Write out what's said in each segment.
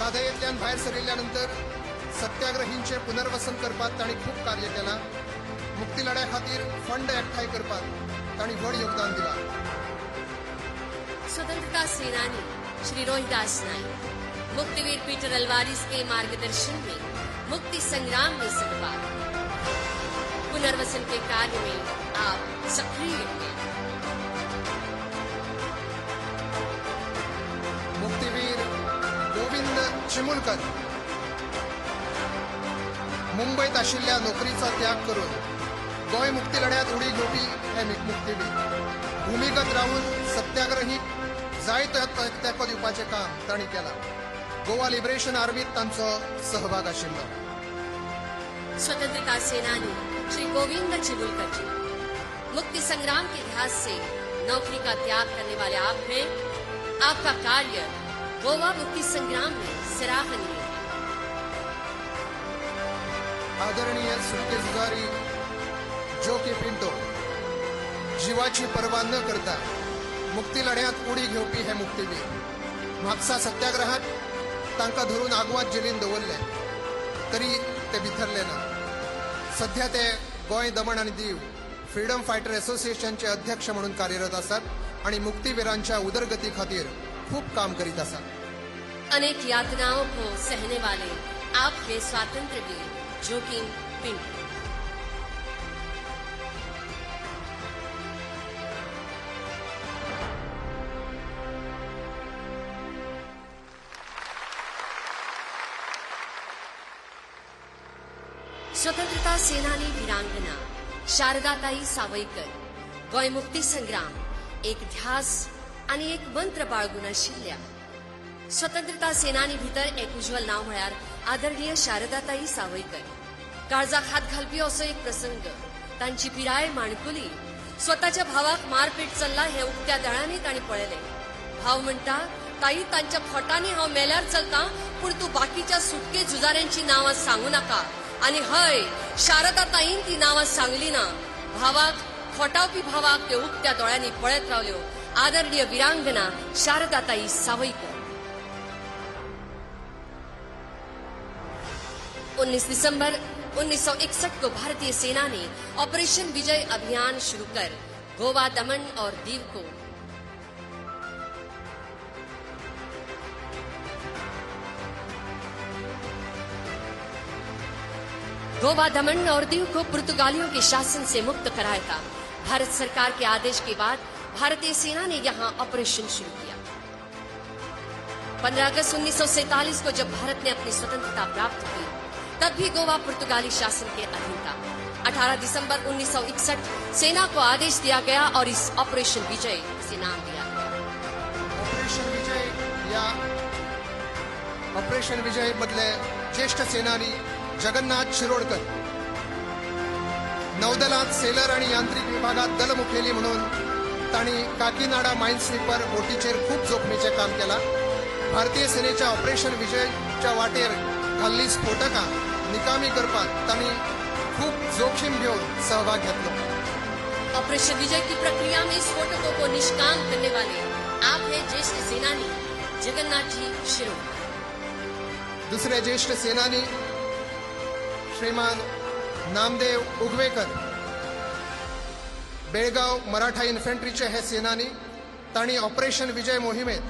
कादयेंतल्यान भायर सरिल्ल्यानंतर सत्याग्रहींचे पुनर्वसन करपाक तांणी खूब कार्य केलां. मुक्ती लढ्या खातीर फंड एकठांय करपाक तांणी व्हड योगदान दिलां. स्वतंत्रता सेनानी श्री रोहिदास नाइक, मुक्तिवीर पीटर अल्वारिस के मार्गदर्शन में मुक्ति संग्राम में सहभाग, पुनर्वसन के कार्य में आप सक्रिय हैं. मुक्तीवीर गोविंद चिमुलकर मुंबईत आशिल्ल्या नोकरीचा त्याग करून गोंय मुक्ती लढ्यात उडी घेवपी हे मुक्तीवीर. भूमिगत राहून सत्याग्रहीक जायतो तेंको दिवपाचें काम तांणी केलां. गोवा लिबरेशन आर्मीत तांचो सहभाग आशिल्लो. स्वतंत्रता सेनानी श्री गोविंद चिमुलकर जी, मुक्ति संग्राम के इतिहास से नौकरी का त्याग करने वाले आप हैं. आपका कार्य गोवा मुक्ति संग्राम में सराहनीय है. आदरणीय सुटके जुगारी जोके पिंटो, जीवाची पर्वा न करता मुक्ती लढ्यात उडी घेवपी हे मुक्तीवीर. म्हापसा सत्याग्रहात तांकां धरून आगवाद जेलीन दवरले तरी ते भितरले ना. सध्या ते गोंय, दमण आनी दीव फ्रीडम फायटर असोसिएशनचे अध्यक्ष म्हणून कार्यरत आसात आणि मुक्तीवीरांच्या उदरगती खातीर खूब काम करीत आसात. अनेक यातनाओं को सहने वाले आपके स्वातंत्र्य वीर जोकिंग पिंटो. स्वतंत्रता सेनानी वीरांगना शारदाताई सावयकर, गोंय मुक्ती संग्राम एक ध्यास आणि एक मंत्र बाळगून आशिल्ल्या स्वतंत्रता सेनानी भितर एक उज्वल नाव म्हळ्यार आदरणीय शारदाताई सावयकर. काळजाक हात घालपी असो एक प्रसंग. तांची पिराय माणकुली स्वतःच्या भावाक मारपीट चल्ला हे उक्त्या दळांनी तांणी पळयले. भाव म्हणटा, ताई तांच्या खोटांनी हांव मेल्यार चलता, पूण तूं बाकीच्या सुटके झुजाऱ्यांची नावां सांगू नाका. आणि हय, शारदाताईन ती नावां सांगली ना. भावाक खोटावपी भावाक ते उक्त्या दोळ्यांनी पळयत रावल्यो. आदरणीय वीरांगना शारदाताई सावयकर. 19 दिसंबर 1961 को भारतीय सेना ने ऑपरेशन विजय अभियान शुरू कर गोवा, दमन और दीव को पुर्तगालियों के शासन से मुक्त कराया था. भारत सरकार के आदेश के बाद भारतीय सेना ने यहां ऑपरेशन शुरू किया. 15 अगस्त 1947 को जब भारत ने अपनी स्वतंत्रता प्राप्त की, तब भी गोवा पुर्तगाली शासन के अधीन था. 18 दिसंबर 1961 सेना को आदेश दिया गया और इस ऑपरेशन विजय से नाम दिया गया. ऑपरेशन विजय मधले ज्येष्ठ सेनानी जगन्नाथ शिरोडकर नौदलात सेलर आणि यांत्रिक विभागात दलमुखेली म्हणून तांणी काकीनाडा माइन स्वीपर बोटीचेर खूप जोखमीचे काम केला. भारतीय सेनेच्या ऑपरेशन विजयच्या वाटेर घाल्ली स्फोटकां निकामी करपाक तांणी खूप जोखीम घेऊन सहभाग घेतलो. ऑपरेशन विजय की प्रक्रिया में स्फोटकों को निष्काम करने वाले आप हैं ज्येष्ठ सेनानी जगन्नाथ जी शिरोडकर. दुसरे ज्येष्ठ सेनानी श्रीमान नामदेव उगवेकर, बेळगाव मराठा इन्फंट्रीचे हे सेनानी. तांणी ऑपरेशन विजय मोहिमेत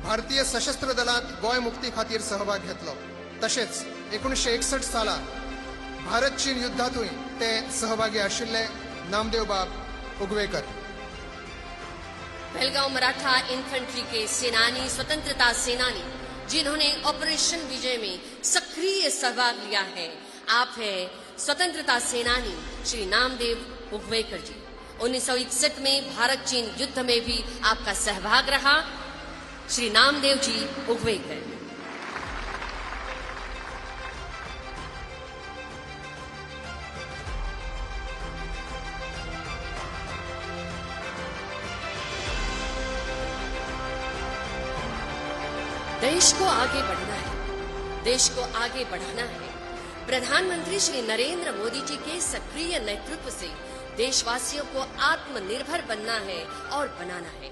भारतीय सशस्त्र दलात गोंय मुक्ती खातीर सहभाग घेतलो. तशेंच 1961 साला भारत चीन युद्धातूय ते सहभागी आशिल्ले नामदेव बाब उगवेकर. बेळगाव मराठा इन्फंट्री के सेनानी, स्वतंत्रता सेनानी जिन्होंने ऑपरेशन विजय में सक्रिय सहभाग लिया है, आप हैं स्वतंत्रता सेनानी श्री नामदेव उगवेकर जी. 1961 में भारत चीन युद्ध में भी आपका सहभाग रहा. श्री नामदेव जी उगवेकर. देश को आगे बढ़ना है, देश को आगे बढ़ाना है. प्रधानमंत्री श्री नरेंद्र मोदी जी के सक्रिय नेतृत्व से देशवासियों को आत्मनिर्भर बनना है और बनाना है.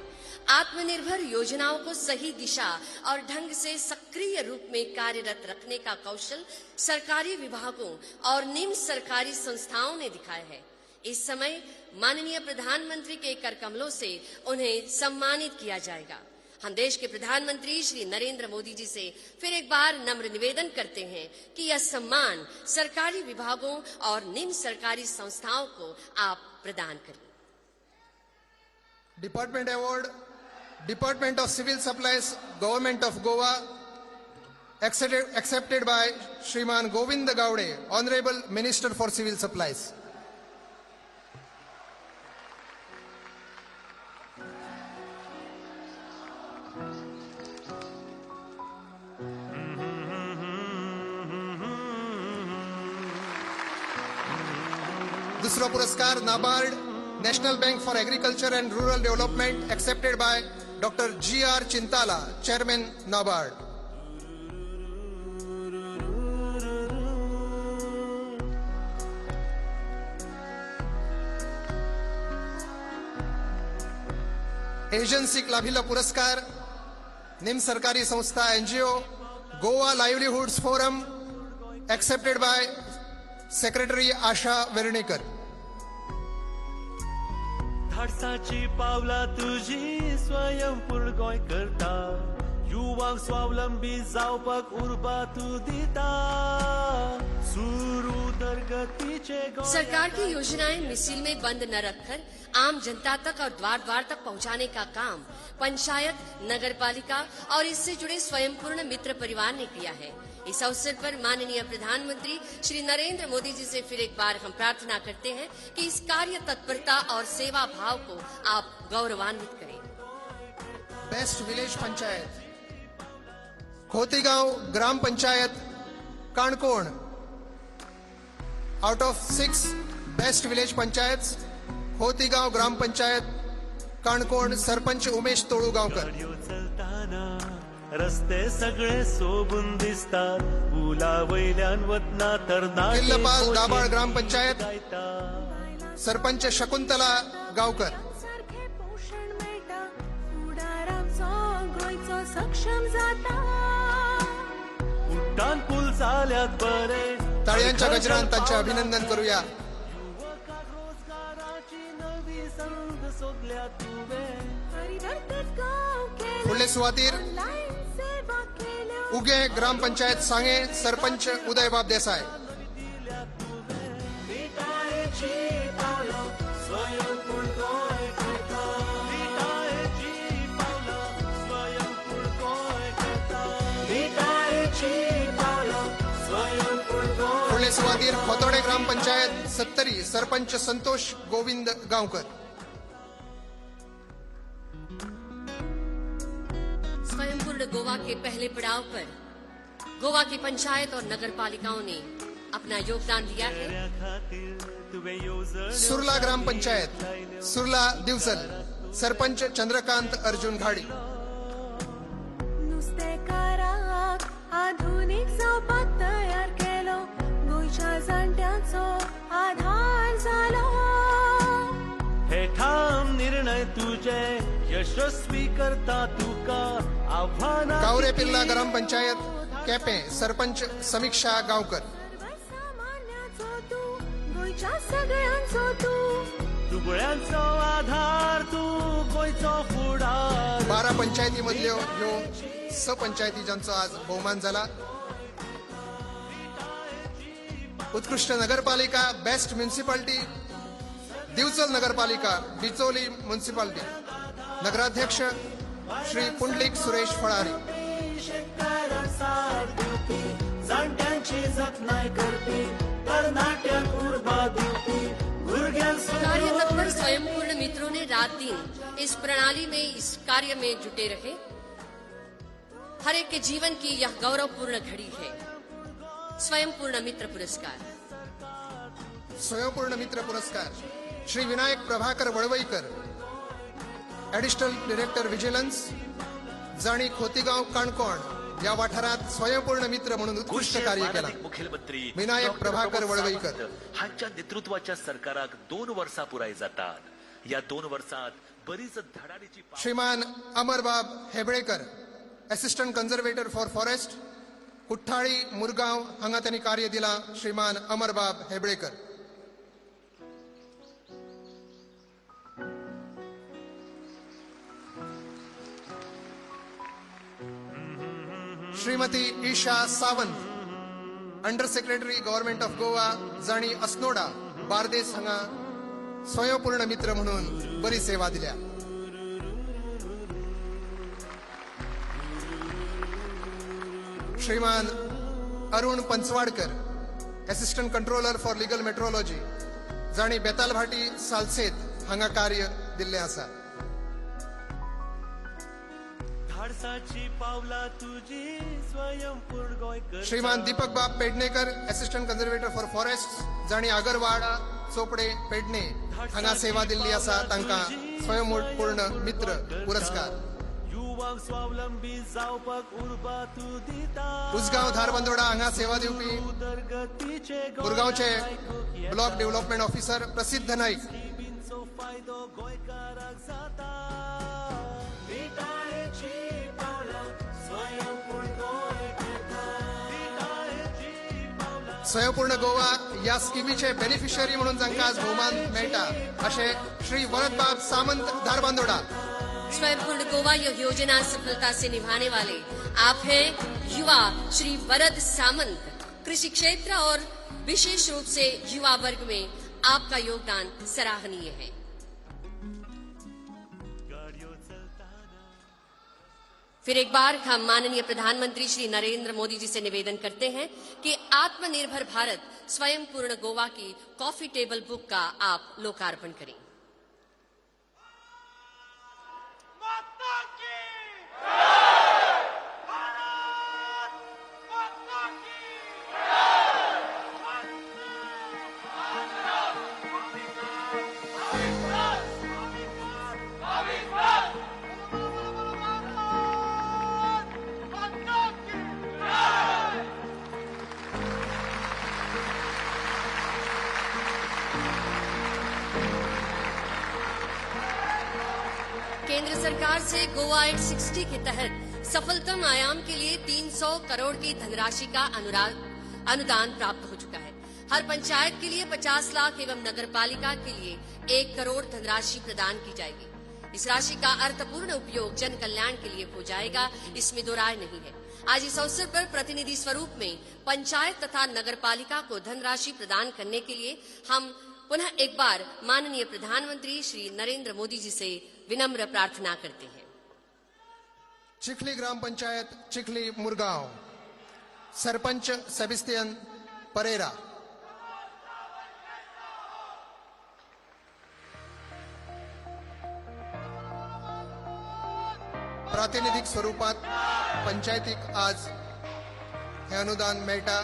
आत्मनिर्भर योजनाओं को सही दिशा और ढंग से सक्रिय रूप में कार्यरत रखने का कौशल सरकारी विभागों और निम्न सरकारी संस्थाओं ने दिखाया है। इस समय माननीय प्रधानमंत्री के कर कमलों से उन्हें सम्मानित किया जाएगा। हम देश के प्रधानमंत्री श्री नरेंद्र मोदी जी से फिर एक बार नम्र निवेदन करते हैं कि यह सम्मान सरकारी विभागों और निम्न सरकारी संस्थाओं को आप प्रदान करें। Department award, department of civil supplies, government of Goa, accepted by Shriman Govind Gawade, honourable minister for civil supplies. दूसरा पुरस्कार NABARD, national bank for agriculture and rural development, accepted by doctor GR Chintala, chairman NABARD. एजन्सीक लाभिल्लो पुरस्कार निम्न सरकारी संस्था NGO Goa livelihoods forum, accepted by secretary Asha Vernekar. धाडसाची पावला तुझी स्वयंपूर्ण गोंय करता, युवांक स्वावलंबी जावपाक उर्बा तू दिता, सुरू उदरगतीचे गोंय। सरकार की योजनाएं मिसिल में बंद न रखकर आम जनता तक और द्वार द्वार तक पहुंचाने का काम पंचायत, नगरपालिका और इससे जुड़े स्वयंपूर्ण मित्र परिवार ने किया है। इस अवसर पर माननीय प्रधानमंत्री श्री नरेंद्र मोदी जी से फिर एक बार हम प्रार्थना करते हैं कि इस कार्य तत्परता और सेवा भाव को आप गौरवान्वित करें। बेस्ट विलेज पंचायत खोतीगांव ग्राम panchayat Canacona, out of 6 best village panchayat Khotigaon ग्राम पंचायत काणकोण, सरपंच उमेश तोळुगावकर। गाडयो चलताना रस्ते सगळे सोबून दिसतात, पुला वयल्यान वतना तरणाटे किल्लपाल दाबाळ ग्राम पंचायत, गायता, सरपंच शकुंतला गावकर। सारखे पोषण मेळटा, फुडाराचो गोंयचो सक्षम जाता। उड्डाण पूल जाल्यात बरे, ताळयांच्या गजरान तांचे अभिनंदन करूया। युवकांक रोजगाराची नवी संद सोदल्या तुवें, परिवर्तीत गांव केले, फुडले सुवातेर ऑनलायन सेवा केल्यो, उगे ग्राम पंचायत सांगे, सरपंच उदयबाब देसाय। विटायेची पावलो स्वयंपूर्ण गोंय करता, विटायेची पावलो स्वयंपूर्ण गोंय करता, विटायेची पावलो स्वयंपूर्ण गोंय। फुडले सुवातेर खोतोडे ग्राम पंचायत 70, सरपंच संतोष गोविंद गांवकर। स्वयंपूर्ण गोवा के पहले पड़ाव पर गोवा की पंचायत और नगर पालिकाओं ने अपना योगदान दिया है। खातीर तुवें येवजण सुरला ग्राम पंचायत सुरला दिवसल, सरपंच चंद्रकांत अर्जुन घाडी। नुस्तेकाराक आधुनिक जावपाक तयार केलो, गोंयच्या जाणट्यांचो आधार जालो। हे ठाम निर्णय तुझे यशस्वी करता तुका आव्हानां गावरे पिल्ला ग्राम पंचायत केपे, सरपंच समीक्षा गावकर। सर्वसामान्याचो तू, गोंयच्या सगळ्यांचो तू, तुगळ्यांचो आधार तू, गोंयचो फुडार। 12 पंचायती मधल्यो ह्यो 6 पंचायती ज्यांचो आज भोवमान झाला। उत्कृष्ट नगरपालिका बेस्ट म्युनिसिपालिटी दिवचल नगरपालिका बिचोली म्युनिसिपालिटी, नगराध्यक्ष श्री पुंडलिक सुरेश फळारी। शेतकारांक साथ दिवपी, जाणट्यांची जतनाय करपी, तरणाट्यांक उर्बा दिवपी, भुरग्यांक कार्य तत्पर स्वयंपूर्ण मित्रों ने रात दिन इस प्रणाली में इस कार्य में जुटे रहे। हर एक के जीवन की यह गौरवपूर्ण घड़ी है। स्वयंपूर्ण मित्र पुरस्कार, स्वयंपूर्ण मित्र पुरस्कार Shri Vinayak Prabhakar Walwaikar, additional director vigilance, जाणी खोतीगाव काणकोण या वाठारात स्वयंपूर्ण मित्र म्हणून उत्कृष्ट कार्य केला। मुख्यमंत्री विनायक डॉक्टर प्रभाकर प्रमोद वळवईकर सावंत हांच्या नेतृत्वाच्या सरकाराक 2 वर्सां पुराय जातात। या 2 वर्सांत बरीच धडाडीची Shriman Amarbab Heblekar assistant conservator for forest Kuthali Mormugao हांगा त्यांनी कार्य दिला. Shriman Amarbab Heblekar. Shrimati Isha Sawant under secretary government of Goa जाणी अस्नोडा बार्देस हांगा स्वयंपूर्ण मित्र म्हणून बरी सेवा दिल्या. Shriman Arun Panchwadkar assistant controller for legal metrology जाणी बेताल भाटी सालसेत हांगा कार्य दिल्ले आसा. धाडसाची पावला तुझी स्वयंपूर्ण गोंयकर. श्रीमान दीपक बाब Pednekar assistant conservator for forest जाणी आगरवाडा चोपडे पेडणे हांगा सेवा दिल्ली आसा. तांकां स्वयंपूर्ण मित्र पुरस्कार. युवक स्वावलंबी जावपाक उर्बा तू दिता. उसगांव धारबांदोडा हांगा सेवा दिवपी उदरगतीचे मुरगांवचे ब्लॉक डेव्हलपमेंट ऑफिसर प्रसिद्ध नाईक. गोयचो फायदो गोंयकाराक जाता. विटाळेची पावला स्वयंपूर्ण गोंय करता. विटाळेची पावला स्वयंपूर्ण गोवा या स्किमीचे बेनिफिशियरी म्हणून जांकां आज भोवमान मेळटा अशें श्री वरदबाब सामंत धारबांदोडा. स्वयंपूर्ण गोवा योजना सफलता से निभाने वाले आप हैं युवा श्री वरद सामंत. कृषि क्षेत्र और विशेष रूप से युवा वर्ग में आपका योगदान सराहनीय है. फिर एक बार हम माननीय प्रधानमंत्री श्री नरेंद्र मोदी जी से निवेदन करते हैं कि आत्मनिर्भर भारत स्वयंपूर्ण गोवा की कॉफी टेबल बुक का आप लोकार्पण करें. केंद्र सरकार से गोवा एक्ट 60 के तहत सफलतम आयाम के लिए 300 करोड़ की धनराशि का अनुदान प्राप्त हो चुका है. हर पंचायत के लिए 50 लाख एवं नगरपालिका के लिए 1 करोड़ धनराशि प्रदान की जाएगी. इस राशि का अर्थपूर्ण उपयोग जन कल्याण के लिए हो जाएगा, इसमें दो राय नहीं है. आज इस अवसर पर प्रतिनिधि स्वरूप में पंचायत तथा नगरपालिका को धनराशि प्रदान करने के लिए हम पुनः एक बार माननीय प्रधानमंत्री श्री नरेंद्र मोदी जी से विनम्र प्रार्थना करते हैं. चिखली ग्राम पंचायत चिखली मुरगांव सरपंच सेबेस्टियन परेरा. प्रातिनिधिक स्वरूपात पंचायतीक आज हे अनुदान मेळटा.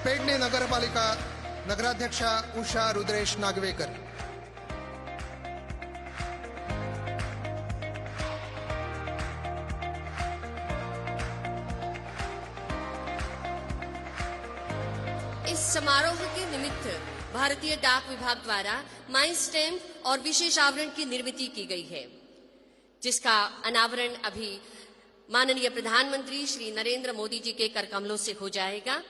पेडणे नगरपालिका नगराध्यक्षा उषा रुद्रेश नागवेकर. इस समारोह के निमित्त भारतीय डाक विभाग द्वारा माई स्टैम्प और विशेष आवरण की निर्मित की गई है, जिसका अनावरण अभी माननीय प्रधानमंत्री श्री नरेंद्र मोदी जी के करकमलों से हो जाएगा.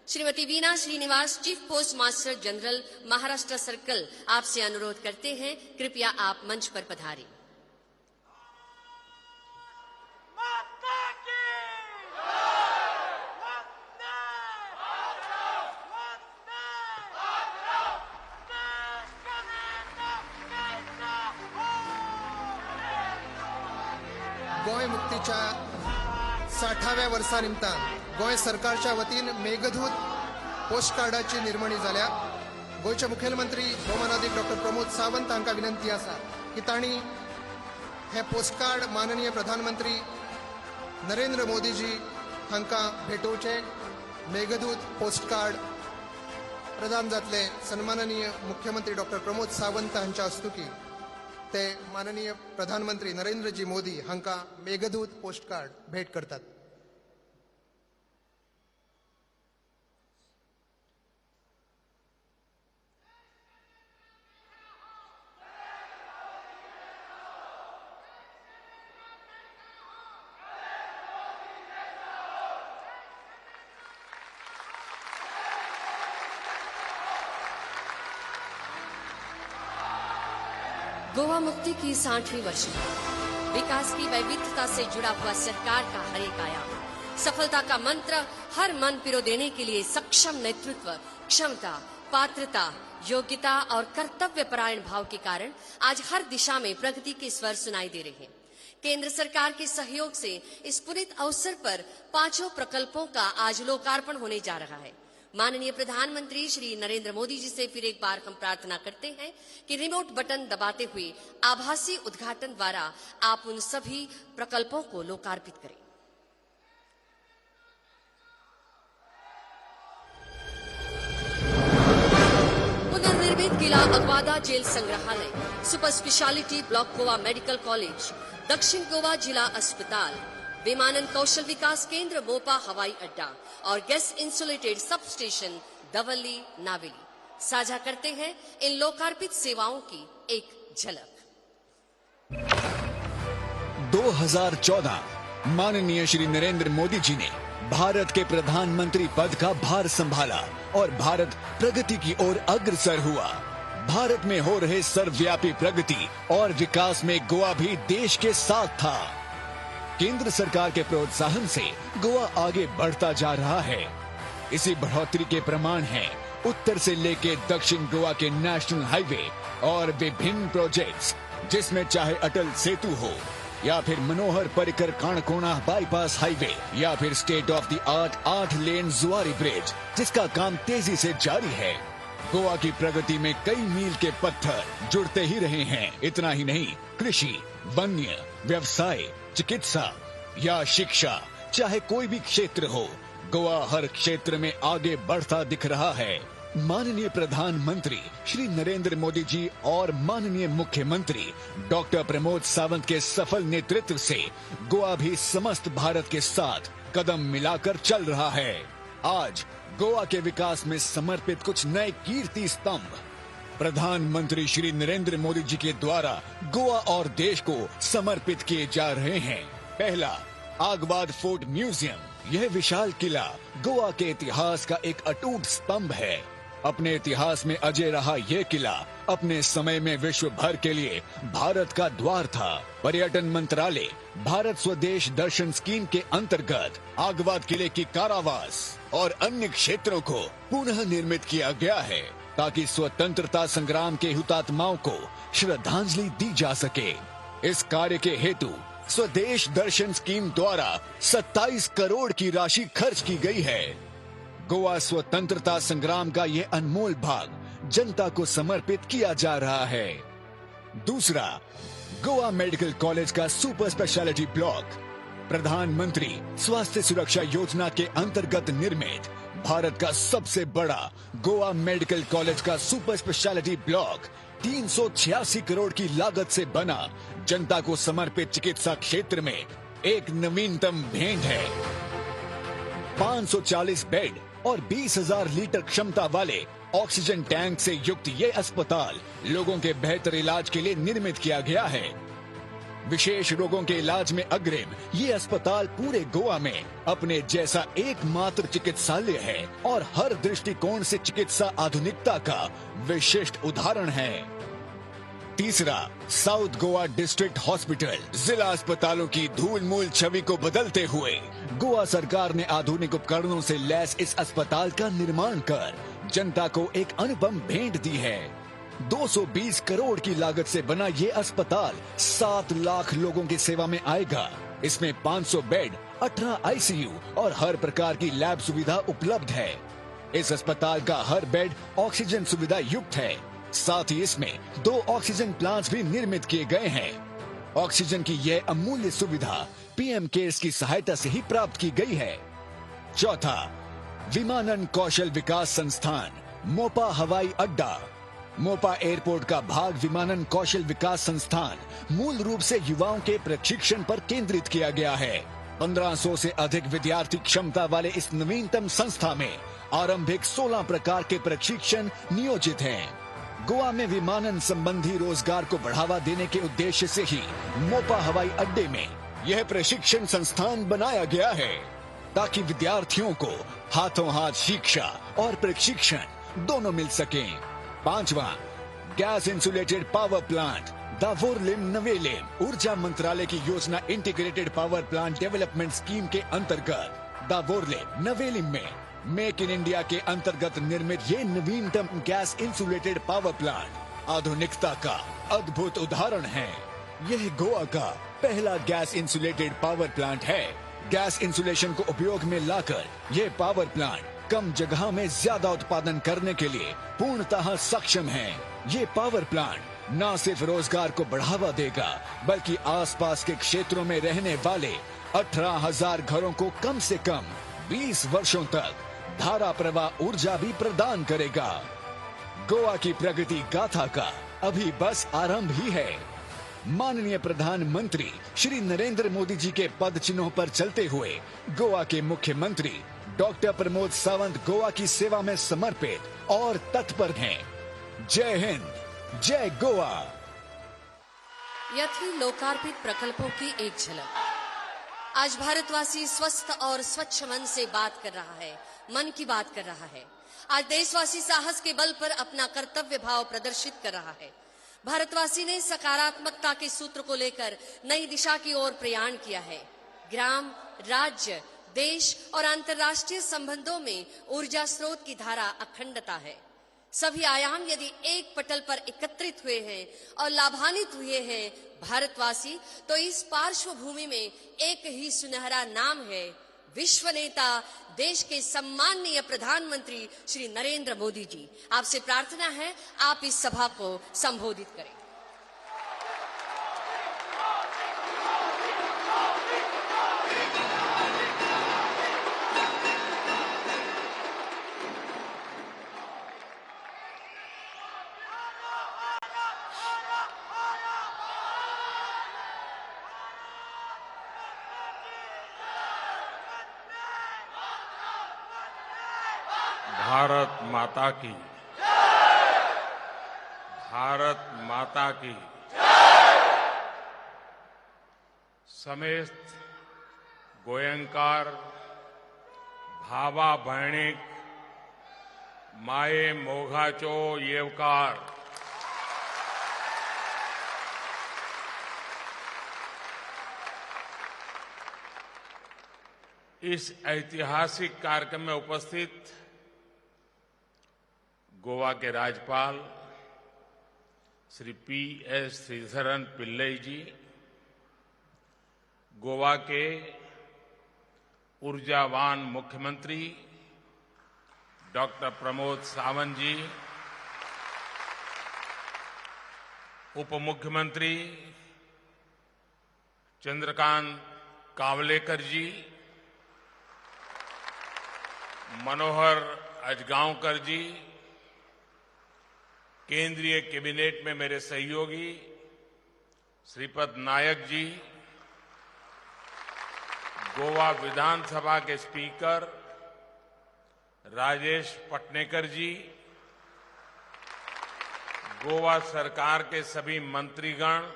Shrimati Veena Srinivas, chief postmaster general Maharashtra circle, आपसे अनुरोध करते हैं, कृपया आप मंच पर पधारें. गोंय मुक्तीच्या 60व्या वर्सा निमतान गोंय सरकारच्या वतीन मेघदूत पोस्ट कार्डाची निर्मणी जाल्या. गोंयचे मुखेलमंत्री भौमानाधिक डॉक्टर प्रमोद सावंत हांकां विनंती आसा की तांणी हे पोस्ट कार्ड माननीय प्रधानमंत्री नरेंद्र मोदीजी हांकां भेटोवचे. मेघदूत पोस्ट कार्ड प्रदान जातले सन्माननीय मुख्यमंत्री डॉक्टर प्रमोद सावंत हांच्या हस्तुकी ते माननीय प्रधानमंत्री नरेंद्रजी मोदी हांकां मेघदूत पोस्ट कार्ड भेट करतात. गोवा मुक्ति की 60वीं वर्षगांठ, विकास की वैविध्यता से जुड़ा हुआ सरकार का हर एक आयाम, सफलता का मंत्र हर मन पिरो देने के लिए सक्षम नेतृत्व, क्षमता, पात्रता, योग्यता और कर्तव्य परायण भाव के कारण आज हर दिशा में प्रगति के स्वर सुनाई दे रहे हैं। केंद्र सरकार के सहयोग से इस पुनीत अवसर पर 5 प्रकल्पों का आज लोकार्पण होने जा रहा है। माननीय प्रधानमंत्री श्री नरेंद्र मोदी जी से फिर एक बार हम प्रार्थना करते हैं कि रिमोट बटन दबाते हुए आभासी उद्घाटन द्वारा आप उन सभी प्रकल्पों को लोकार्पित करें। पुनर्निर्मित किला अगवादा जेल संग्रहालय, super speciality block Goa medical college, दक्षिण गोवा जिला अस्पताल, विमानन कौशल विकास केंद्र मोपा हवाई अड्डा और gas insulated sub station Dhavali Navelim साझा करते हैं इन लोकार्पित सेवाओं की एक झलक। 2014 माननीय श्री नरेंद्र मोदी जी ने भारत के प्रधानमंत्री पद का भार संभाला और भारत प्रगति की ओर अग्रसर हुआ। भारत में हो रहे सर्वव्यापी प्रगति और विकास में गोवा भी देश के साथ था। केंद्र सरकार के प्रोत्साहन से गोवा आगे बढ़ता जा रहा है। इसी बढ़ोतरी के प्रमाण हैं उत्तर से लेके दक्षिण गोवा के नेशनल हाईवे और विभिन्न प्रोजेक्ट्स, जिसमें चाहे अटल सेतु हो या फिर मनोहर पर्रिकर काणकोणा बाईपास हाईवे या फिर स्टेट ऑफ द आर्ट 8 लेन जुआरी ब्रिज, जिसका काम तेजी से जारी है। गोवा की प्रगति में कई मील के पत्थर जुड़ते ही रहे हैं। इतना ही नहीं, कृषि, वन्य, व्यवसाय, चिकित्सा या शिक्षा, चाहे कोई भी क्षेत्र हो, गोवा हर क्षेत्र में आगे बढ़ता दिख रहा है। माननीय प्रधानमंत्री श्री नरेंद्र मोदी जी और माननीय मुख्यमंत्री डॉक्टर प्रमोद सावंत के सफल नेतृत्व से गोवा भी समस्त भारत के साथ कदम मिलाकर चल रहा है। आज गोवा के विकास में समर्पित कुछ नए कीर्ति स्तंभ प्रधानमंत्री श्री नरेंद्र मोदी जी के द्वारा गोवा और देश को समर्पित किए जा रहे हैं। पहला, आगवाद फोर्ट म्यूजियम। यह विशाल किला गोवा के इतिहास का एक अटूट स्तंभ है। अपने इतिहास में अजय रहा यह किला अपने समय में विश्व भर के लिए भारत का द्वार था। पर्यटन मंत्रालय भारत स्वदेश दर्शन स्कीम के अंतर्गत आगवाद किले की कारावास और अन्य क्षेत्रों को पुनः निर्मित किया गया है ताकि स्वतंत्रता संग्राम के हुतात्माओं को श्रद्धांजलि दी जा सके। इस कार्य के हेतु स्वदेश दर्शन स्कीम द्वारा 27 करोड़ की राशि खर्च की गई है। गोवा स्वतंत्रता संग्राम का यह अनमोल भाग जनता को समर्पित किया जा रहा है। दूसरा, गोवा मेडिकल कॉलेज का सुपर स्पेशलिटी ब्लॉक। प्रधानमंत्री स्वास्थ्य सुरक्षा योजना के अंतर्गत निर्मित भारत का सबसे बड़ा गोवा मेडिकल कॉलेज का सुपर स्पेशलिटी ब्लॉक 386 करोड़ की लागत से बना जनता को समर्पित चिकित्सा क्षेत्र में एक नवीनतम भेंट है। 540 बेड और 20,000 लीटर क्षमता वाले ऑक्सीजन टैंक से युक्त ये अस्पताल लोगों के बेहतर इलाज के लिए निर्मित किया गया है। विशेष रोगों के इलाज में अग्रिम ये अस्पताल पूरे गोवा में अपने जैसा एकमात्र चिकित्सालय है और हर दृष्टिकोण से चिकित्सा आधुनिकता का विशिष्ट उदाहरण है। तीसरा, साउथ गोवा डिस्ट्रिक्ट हॉस्पिटल। जिला अस्पतालों की धूल मूल छवि को बदलते हुए गोवा सरकार ने आधुनिक उपकरणों से लैस इस अस्पताल का निर्माण कर जनता को एक अनुपम भेंट दी है। 220 करोड़ की लागत से बना ये अस्पताल 7 लाख लोगों की सेवा में आएगा। इसमें 500 बेड, 18 आईसीयू और हर प्रकार की लैब सुविधा उपलब्ध है। इस अस्पताल का हर बेड ऑक्सीजन सुविधा युक्त है। साथ ही इसमें 2 ऑक्सीजन प्लांट्स भी निर्मित किए गए हैं। ऑक्सीजन की यह अमूल्य सुविधा पीएम केयर्स की सहायता से ही प्राप्त की गई है। चौथा, विमानन कौशल विकास संस्थान मोपा हवाई अड्डा। मोपा एयरपोर्ट का भाग विमानन कौशल विकास संस्थान मूल रूप से युवाओं के प्रशिक्षण पर केंद्रित किया गया है। 1500 से अधिक विद्यार्थी क्षमता वाले इस नवीनतम संस्था में आरंभिक 16 प्रकार के प्रशिक्षण नियोजित हैं। गोवा में विमानन संबंधी रोजगार को बढ़ावा देने के उद्देश्य से ही मोपा हवाई अड्डे में यह प्रशिक्षण संस्थान बनाया गया है ताकि विद्यार्थियों को हाथों हाथ शिक्षा और प्रशिक्षण दोनों मिल सकें। 5वां, गैस इंसुलेटेड पावर प्लांट दावोरलेम नवेलेम ऊर्जा मंत्रालय की योजना integrated power plant development scheme के अंतर्गत दावोरलेम नवेलिम में मेक इन इंडिया के अंतर्गत निर्मित ये नवीनतम गैस इंसुलेटेड पावर प्लांट आधुनिकता का अद्भुत उदाहरण है। यह गोवा का पहला गैस इंसुलेटेड पावर प्लांट है। गैस इंसुलेशन को उपयोग में लाकर ये पावर प्लांट कम जगह में ज्यादा उत्पादन करने के लिए पूर्णतः सक्षम है। ये पावर प्लांट न सिर्फ रोजगार को बढ़ावा देगा बल्कि आसपास के क्षेत्रों में रहने वाले 18,000 घरों को कम से कम 20 वर्षों तक धारा प्रवाह ऊर्जा भी प्रदान करेगा। गोवा की प्रगति गाथा का अभी बस आरंभ ही है। माननीय प्रधानमंत्री श्री नरेंद्र मोदी जी के पद चिन्हों पर चलते हुए गोवा के मुख्यमंत्री डॉक्टर प्रमोद सावंत गोवा की सेवा में समर्पित और तत्पर हैं। जय हिंद, जय गोवा। यह थी लोकार्पित प्रकल्पों की एक झलक। आज भारतवासी स्वस्थ और स्वच्छ मन से बात कर रहा है, मन की बात कर रहा है। आज देशवासी साहस के बल पर अपना कर्तव्य भाव प्रदर्शित कर रहा है। भारतवासी ने सकारात्मकता के सूत्र को लेकर नई दिशा की ओर प्रयाण किया है। ग्राम, राज्य, देश और अंतर्राष्ट्रीय संबंधों में ऊर्जा स्रोत की धारा अखंडता है। सभी आयाम यदि एक पटल पर एकत्रित हुए हैं और लाभान्वित हुए हैं भारतवासी, तो इस पार्श्वभूमि में एक ही सुनहरा नाम है, विश्व नेता, देश के सम्माननीय प्रधानमंत्री श्री नरेंद्र मोदी जी। आपसे प्रार्थना है आप इस सभा को संबोधित करें। भारत माता की, भारत माता की। समेस्त गोयंकार भावा भैणिक माये मोघाचो येवकार। इस ऐतिहासिक कार्यक्रम में उपस्थित गोवा के राज्यपाल श्री P.S. श्रीधरन पिल्लई जी, गोवा के ऊर्जावान मुख्यमंत्री डॉक्टर प्रमोद सावंत जी, उप मुख्यमंत्री चंद्रकांत कावलेकर जी, मनोहर अजगांवकर जी, केंद्रीय कैबिनेट में मेरे सहयोगी श्रीपद नायक जी, गोवा विधानसभा के स्पीकर राजेश पटनेकर जी, गोवा सरकार के सभी मंत्रीगण,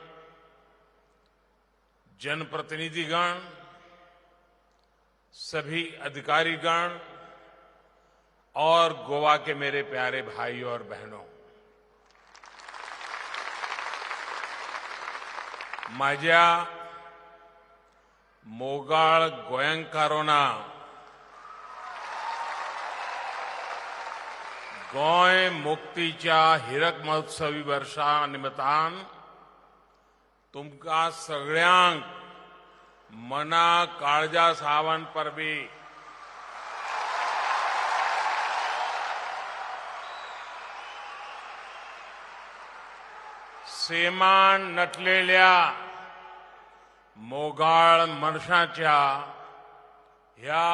जनप्रतिनिधिगण, सभी अधिकारीगण और गोवा के मेरे प्यारे भाइयों और बहनों, माझ्या मोगाळ गोंयकारोना गोंय मुक्तीच्या हिरक महोत्सवी वर्षा निमतान तुमका सगळ्यांक मना काळजा सावन परबी सेमान नटलेल्या मोगाळ मनशाच्या ह्या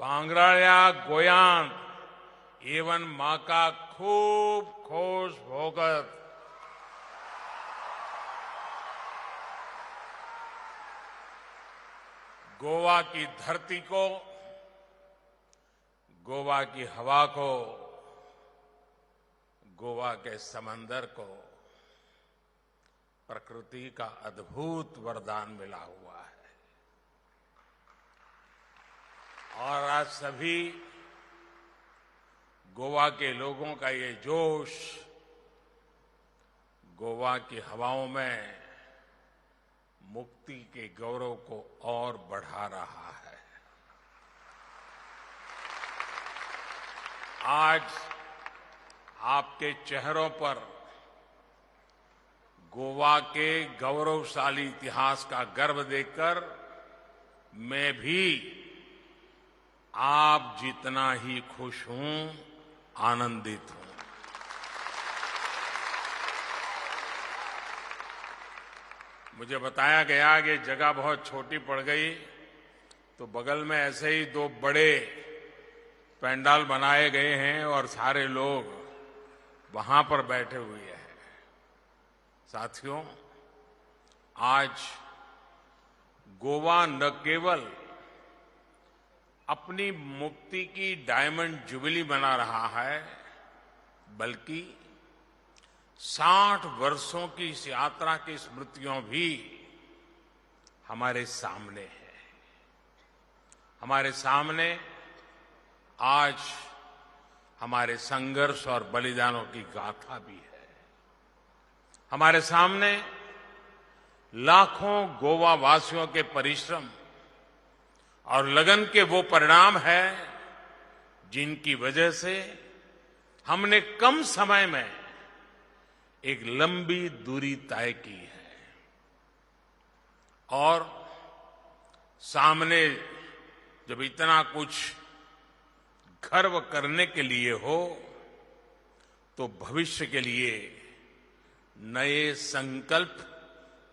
भांगराळ्या गोयांत एवन म्हाका खूब खोश भोगत गोवा की धरती को, गोवा की हवा को, गोवा के समंदर को प्रकृति का अद्भुत वरदान मिला हुआ है। और आज सभी गोवा के लोगों का ये जोश गोवा की हवाओं में मुक्ति के गौरव को और बढ़ा रहा है। आज आपके चेहरों पर गोवा के गौरवशाली इतिहास का गर्व देखकर मैं भी आप जितना ही खुश हूं, आनंदित हूं। मुझे बताया गया कि जगह बहुत छोटी पड़ गई, तो बगल में ऐसे ही 2 बड़े पंडाल बनाए गए हैं और सारे लोग वहां पर बैठे हुए हैं। साथियों, आज गोवा न केवल अपनी मुक्ति की डायमंड जुबली मना रहा है, बल्कि 60 वर्षों की इस यात्रा की स्मृतियां भी हमारे सामने है। हमारे सामने आज हमारे संघर्ष और बलिदानों की गाथा भी है। हमारे सामने लाखों गोवा वासियों के परिश्रम और लगन के वो परिणाम है जिनकी वजह से हमने कम समय में एक लंबी दूरी तय की है। और सामने जब इतना कुछ गर्व करने के लिए हो, तो भविष्य के लिए नए संकल्प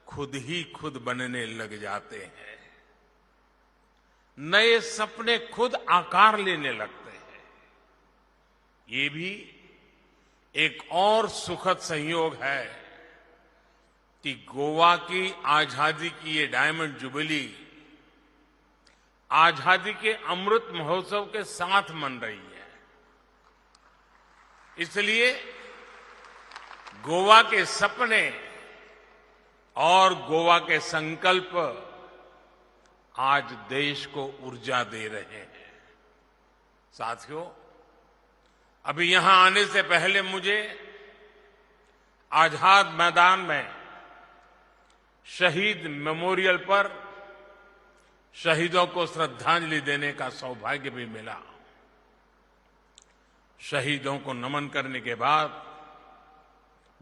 खुद ही खुद बनने लग जाते हैं। नए सपने खुद आकार लेने लगते हैं। ये भी एक और सुखद संयोग है कि गोवा की आजादी की ये डायमंड जुबली आजादी के अमृत महोत्सव के साथ मन रही है। इसलिए गोवा के सपने और गोवा के संकल्प आज देश को ऊर्जा दे रहे हैं। साथियों, अभी यहां आने से पहले मुझे आजाद मैदान में शहीद मेमोरियल पर शहीदों को श्रद्धांजलि देने का सौभाग्य भी मिला। शहीदों को नमन करने के बाद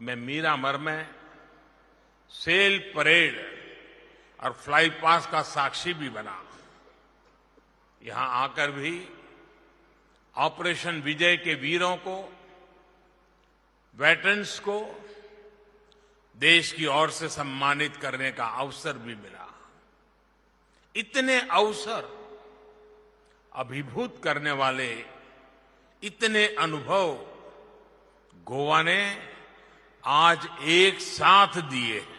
मैं मीरामर में सेल परेड और फ्लाई पास का साक्षी भी बना। यहां आकर भी ऑपरेशन विजय के वीरों को, वेटरन्स को देश की ओर से सम्मानित करने का अवसर भी मिला। इतने अवसर, अभिभूत करने वाले इतने अनुभव गोवा ने आज एक साथ दिए हैं।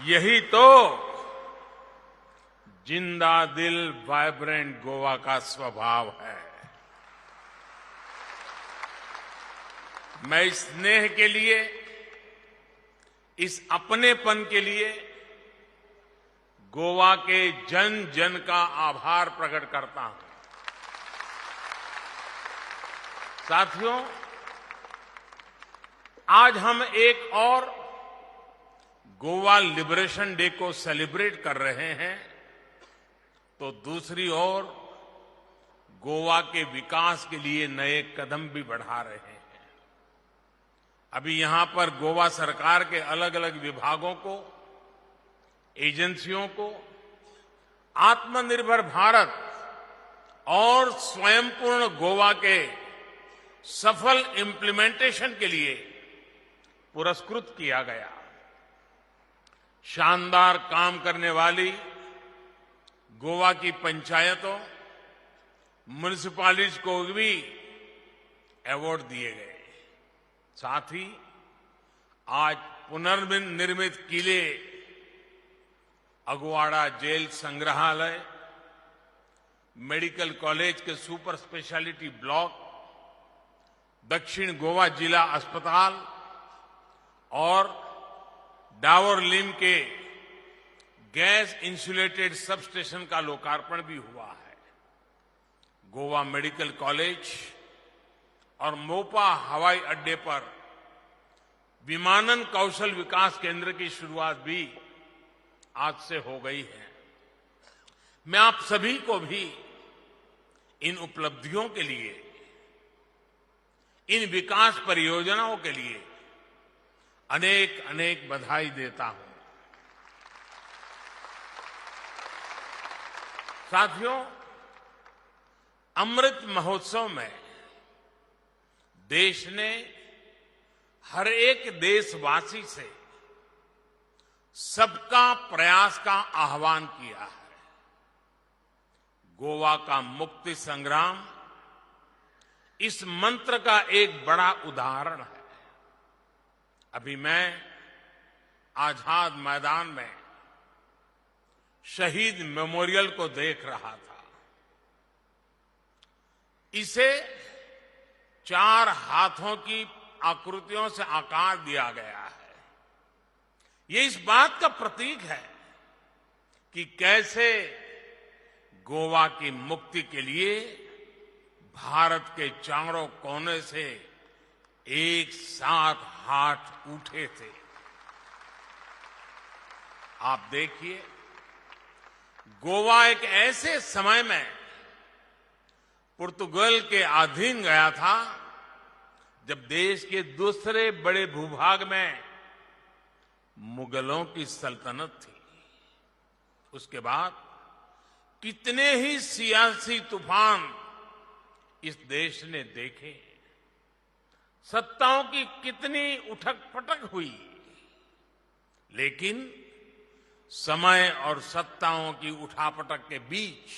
यही तो जिंदा दिल वाइब्रेंट गोवा का स्वभाव है। मैं इस स्नेह के लिए, इस अपनेपन के लिए गोवा के जन जन का आभार प्रकट करता हूं। साथियों, आज हम एक और गोवा लिबरेशन डे को सेलिब्रेट कर रहे हैं, तो दूसरी ओर गोवा के विकास के लिए नए कदम भी बढ़ा रहे हैं। अभी यहां पर गोवा सरकार के अलग अलग विभागों को, एजेंसियों को आत्मनिर्भर भारत और स्वयंपूर्ण गोवा के सफल इंप्लीमेंटेशन के लिए पुरस्कृत किया गया। शानदार काम करने वाली गोवा की पंचायतों, म्युनिसिपैलिटीज को भी अवार्ड दिए गए। साथ ही आज पुनर्निर्मित किले, अगवाड़ा जेल संग्रहालय, मेडिकल कॉलेज के सुपर स्पेशलिटी ब्लॉक, दक्षिण गोवा जिला अस्पताल और डावरलिम के गैस इंसुलेटेड सब स्टेशन का लोकार्पण भी हुआ है। गोवा मेडिकल कॉलेज और मोपा हवाई अड्डे पर विमानन कौशल विकास केंद्र की शुरुआत भी आज से हो गई है। मैं आप सभी को भी इन उपलब्धियों के लिए, इन विकास परियोजनाओं के लिए अनेक अनेक बधाई देता हूं। साथियों, अमृत महोत्सव में देश ने हर एक देशवासी से सबका प्रयास का आह्वान किया है। गोवा का मुक्ति संग्राम इस मंत्र का एक बड़ा उदाहरण है। अभी मैं आजाद मैदान में शहीद मेमोरियल को देख रहा था। इसे 4 हाथों की आकृतियों से आकार दिया गया है। ये इस बात का प्रतीक है कि कैसे गोवा की मुक्ति के लिए भारत के चारों कोने से एक साथ हाथ उठे थे। आप देखिए, गोवा एक ऐसे समय में पुर्तगाल के अधीन गया था जब देश के दूसरे बड़े भूभाग में मुगलों की सल्तनत थी। उसके बाद कितने ही सियासी तूफान इस देश ने देखे, सत्ताओं की कितनी उठक पटक हुई, लेकिन समय और सत्ताओं की उठापटक के बीच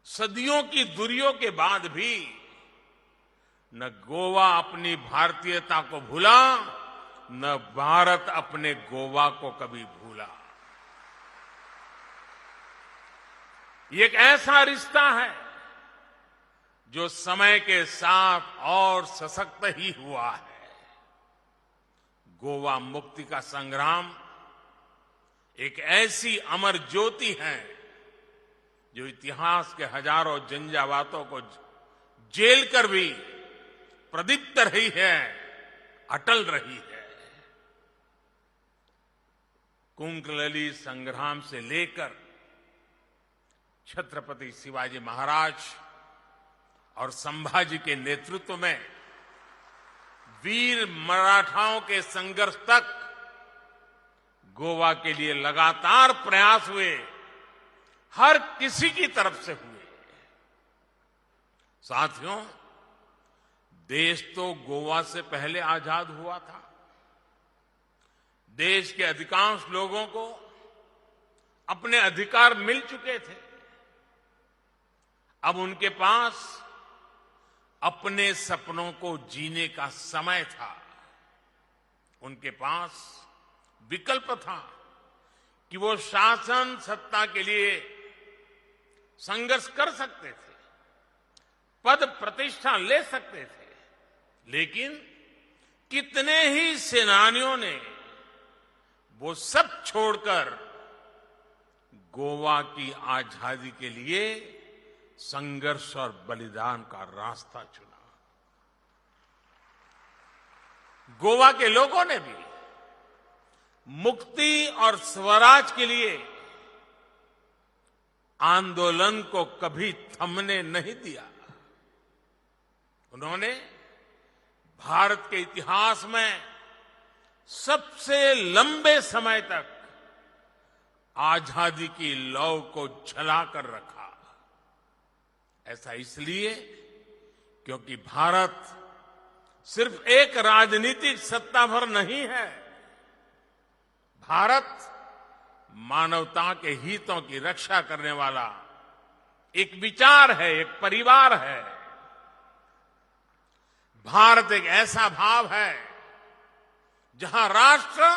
सदियों की दूरियों के बाद भी न गोवा अपनी भारतीयता को भूला, न भारत अपने गोवा को कभी भूला। ये एक ऐसा रिश्ता है जो समय के साथ और सशक्त ही हुआ है। गोवा मुक्ति का संग्राम एक ऐसी अमर ज्योति है जो इतिहास के हजारों झंझावातों को झेल कर भी प्रदीप्त रही है, अटल रही है। कुंकलली संग्राम से लेकर छत्रपति शिवाजी महाराज और संभाजी के नेतृत्व में वीर मराठाओं के संघर्ष तक गोवा के लिए लगातार प्रयास हुए, हर किसी की तरफ से हुए। साथियों, देश तो गोवा से पहले आजाद हुआ था। देश के अधिकांश लोगों को अपने अधिकार मिल चुके थे। अब उनके पास अपने सपनों को जीने का समय था। उनके पास विकल्प था कि वो शासन सत्ता के लिए संघर्ष कर सकते थे, पद प्रतिष्ठा ले सकते थे, लेकिन कितने ही सेनानियों ने वो सब छोड़कर गोवा की आजादी के लिए संघर्ष और बलिदान का रास्ता चुना। गोवा के लोगों ने भी मुक्ति और स्वराज के लिए आंदोलन को कभी थमने नहीं दिया। उन्होंने भारत के इतिहास में सबसे लंबे समय तक आजादी की लौ को जलाकर रखा। ऐसा इसलिए क्योंकि भारत सिर्फ एक राजनीतिक सत्ता भर नहीं है। भारत मानवता के हितों की रक्षा करने वाला एक विचार है, एक परिवार है। भारत एक ऐसा भाव है जहां राष्ट्र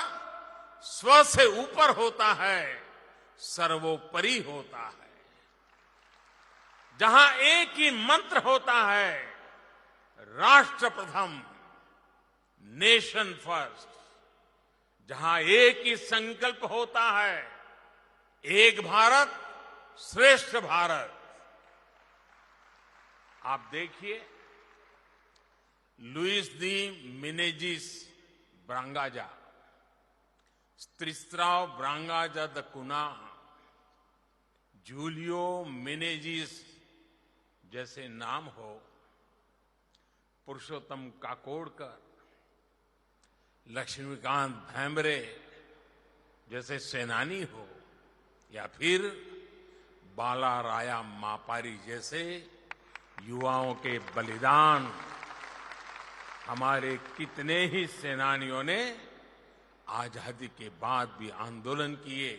स्व से ऊपर होता है, सर्वोपरि होता है। जहां एक ही मंत्र होता है, राष्ट्र प्रथम, नेशन फर्स्ट। जहां एक ही संकल्प होता है, एक भारत श्रेष्ठ भारत। आप देखिए, लुइस दी मिनेजिस ब्रांगाजा, स्त्रिस्त्राव ब्रांगाजा द कुना, जूलियो मिनेजिस जैसे नाम हो, पुरुषोत्तम काकोडकर, लक्ष्मीकांत भैंबरे जैसे सेनानी हो, या फिर बाला राया मापारी जैसे युवाओं के बलिदान, हमारे कितने ही सेनानियों ने आजादी के बाद भी आंदोलन किए,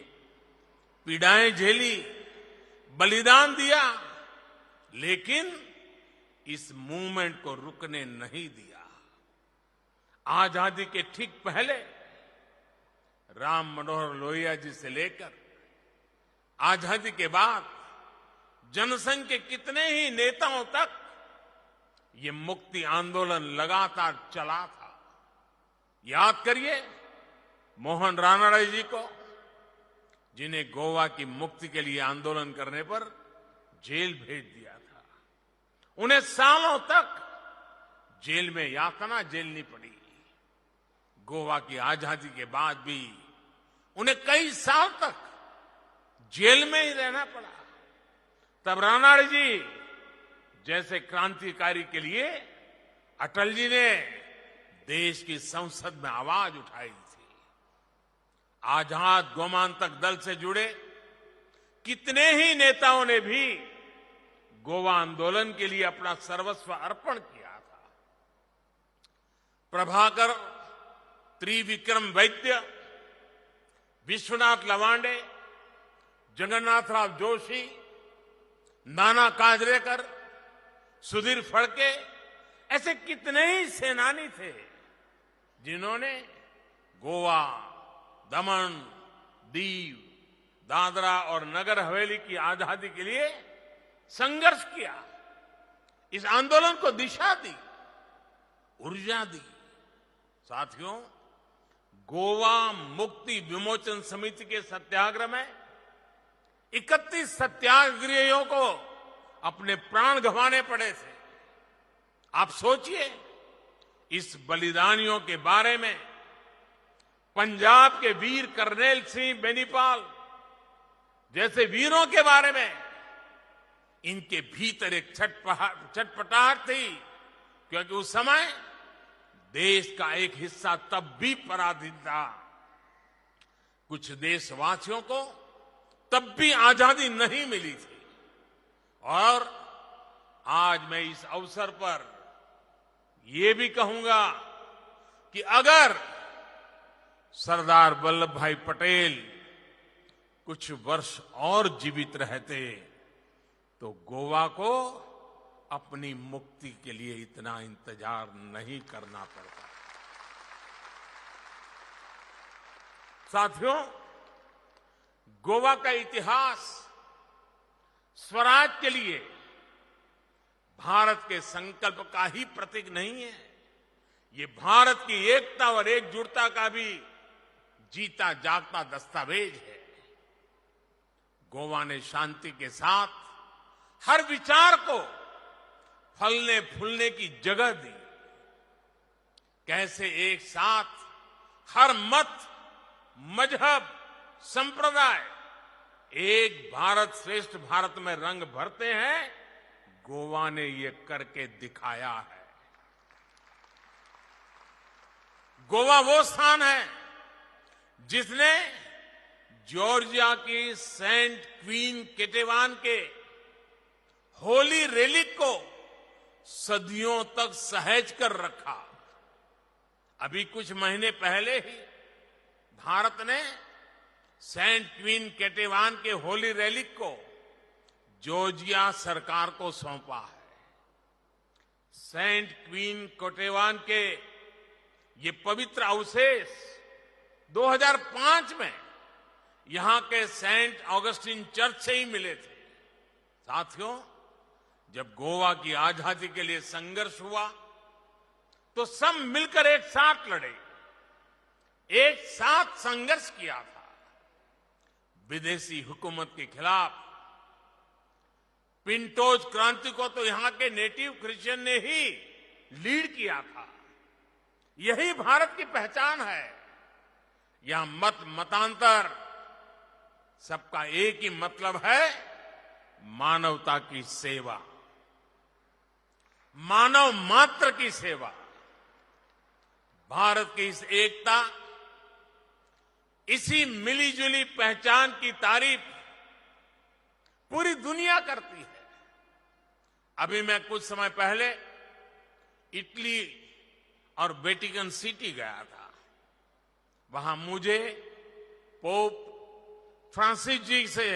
पीड़ाएं झेली, बलिदान दिया, लेकिन इस मूवमेंट को रुकने नहीं दिया। आजादी के ठीक पहले राम मनोहर लोहिया जी से लेकर आजादी के बाद जनसंघ के कितने ही नेताओं तक ये मुक्ति आंदोलन लगातार चला था। याद करिए मोहन रानडे जी को, जिन्हें गोवा की मुक्ति के लिए आंदोलन करने पर जेल भेज दिया था। उन्हें सालों तक जेल में यातना झेलनी पड़ी। गोवा की आजादी के बाद भी उन्हें कई साल तक जेल में ही रहना पड़ा। तब रानडे जी जैसे क्रांतिकारी के लिए अटल जी ने देश की संसद में आवाज उठाई थी। आजाद गोमांतक दल से जुड़े कितने ही नेताओं ने भी गोवा आंदोलन के लिए अपना सर्वस्व अर्पण किया था। प्रभाकर त्रिविक्रम वैद्य, विश्वनाथ लवांडे, जगन्नाथराव जोशी, नाना काजरेकर, सुधीर फड़के, ऐसे कितने ही सेनानी थे जिन्होंने गोवा, दमन, दीव, दादरा और नगर हवेली की आजादी के लिए संघर्ष किया। इस आंदोलन को दिशा दी, ऊर्जा दी। साथियों, गोवा मुक्ति विमोचन समिति के सत्याग्रह में 31 सत्याग्रहियों को अपने प्राण गंवाने पड़े थे। आप सोचिए, इस बलिदानियों के बारे में पंजाब के वीर करनेल सिंह बेनीपाल जैसे वीरों के बारे में इनके भीतर एक छटपटाहट थी, क्योंकि उस समय देश का एक हिस्सा तब भी पराधीन था। कुछ देशवासियों को तब भी आजादी नहीं मिली थी। और आज मैं इस अवसर पर यह भी कहूंगा कि अगर सरदार वल्लभ भाई पटेल कुछ वर्ष और जीवित रहते तो गोवा को अपनी मुक्ति के लिए इतना इंतजार नहीं करना पड़ता। साथियों, गोवा का इतिहास स्वराज के लिए भारत के संकल्प का ही प्रतीक नहीं है, ये भारत की एकता और एकजुटता का भी जीता जागता दस्तावेज है। गोवा ने शांति के साथ हर विचार को फलने फूलने की जगह दी। कैसे एक साथ हर मत, मजहब, संप्रदाय एक भारत श्रेष्ठ भारत में रंग भरते हैं, गोवा ने ये करके दिखाया है। गोवा वो स्थान है जिसने जॉर्जिया की सेंट क्वीन केटेवान के होली रेलिक को सदियों तक सहेज कर रखा। अभी कुछ महीने पहले ही भारत ने सेंट क्वीन केटेवान के होली रेलिक को जॉर्जिया सरकार को सौंपा है। सेंट क्वीन केटेवान के ये पवित्र अवशेष 2005 में यहां के सेंट ऑगस्टिन चर्च से ही मिले थे। साथियों, जब गोवा की आजादी के लिए संघर्ष हुआ तो सब मिलकर एक साथ लड़े, एक साथ संघर्ष किया था। विदेशी हुकूमत के खिलाफ पिंटोज क्रांति को तो यहां के नेटिव क्रिश्चियन ने ही लीड किया था। यही भारत की पहचान है। यहां मत मतांतर, सबका एक ही मतलब है, मानवता की सेवा, मानव मात्र की सेवा। भारत की इस एकता, इसी मिलीजुली पहचान की तारीफ पूरी दुनिया करती है। अभी मैं कुछ समय पहले इटली और वेटिकन सिटी गया था। वहां मुझे पोप फ्रांसिस जी से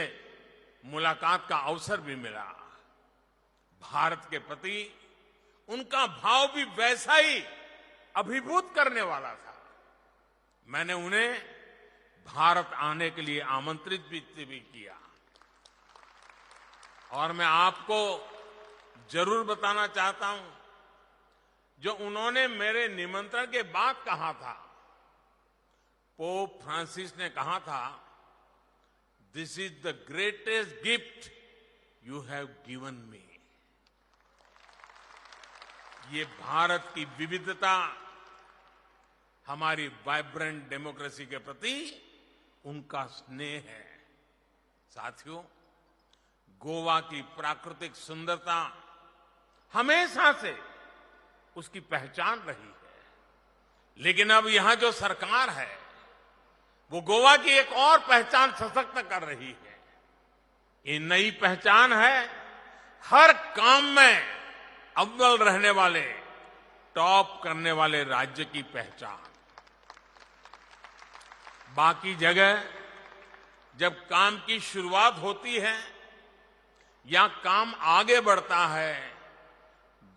मुलाकात का अवसर भी मिला। भारत के प्रति उनका भाव भी वैसा ही अभिभूत करने वाला था। मैंने उन्हें भारत आने के लिए आमंत्रित भी किया। और मैं आपको जरूर बताना चाहता हूं, जो उन्होंने मेरे निमंत्रण के बाद कहा था, पोप फ्रांसिस ने कहा था, this is the greatest gift you have given me. ये भारत की विविधता, हमारी वाइब्रेंट डेमोक्रेसी के प्रति उनका स्नेह है। साथियों, गोवा की प्राकृतिक सुंदरता हमेशा से उसकी पहचान रही है। लेकिन अब यहां जो सरकार है, वो गोवा की एक और पहचान सशक्त कर रही है। ये नई पहचान है हर काम में अव्वल रहने वाले, टॉप करने वाले राज्य की पहचान। बाकी जगह जब काम की शुरुआत होती है या काम आगे बढ़ता है,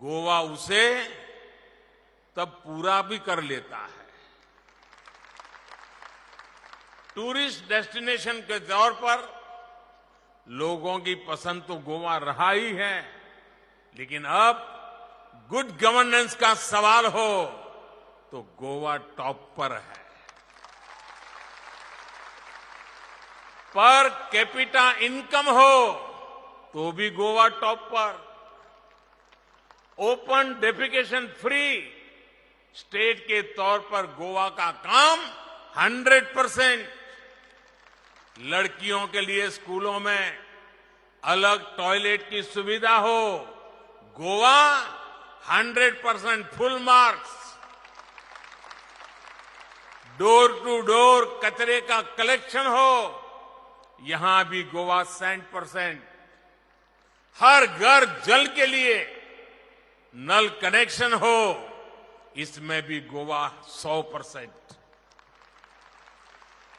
गोवा उसे तब पूरा भी कर लेता है। टूरिस्ट डेस्टिनेशन के तौर पर लोगों की पसंद तो गोवा रहा ही है, लेकिन अब गुड गवर्नेंस का सवाल हो तो गोवा टॉप पर है। पर कैपिटा इनकम हो तो भी गोवा टॉप पर। ओपन डेफिकेशन फ्री स्टेट के तौर पर गोवा का काम 100%। लड़कियों के लिए स्कूलों में अलग टॉयलेट की सुविधा हो, Goa 100% full marks. Door to door कचरे का कलेक्शन हो, यहां भी गोवा 100%। हर घर जल के लिए नल कनेक्शन हो, इसमें भी गोवा 100%।